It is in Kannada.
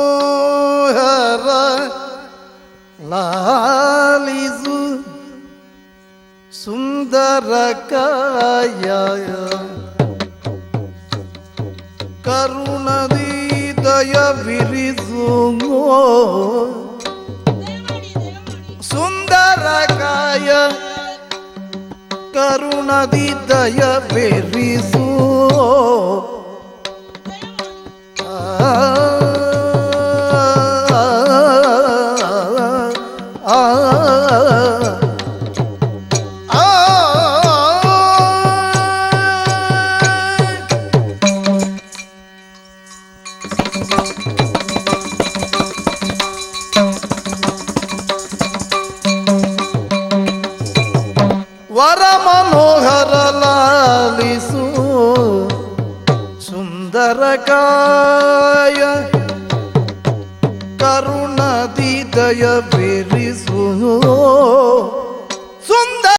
ವರಮನೋಹರ ಲಾಲಿಸು ಸುಂದರ ಕಾಯ ಕರುಣದಿ ದಯ ಬಿರಿಸು ಸುಂದರ ಕಾಯ ಕರುಣದಿ ದಯ ಬಿರಿಸು ವರ ಮನೋಹರ ಲಾಲಿಸು ಸುಂದರ ಕಾಯ ಕರುಣದಿ ದಯ ಬಿರಿಸು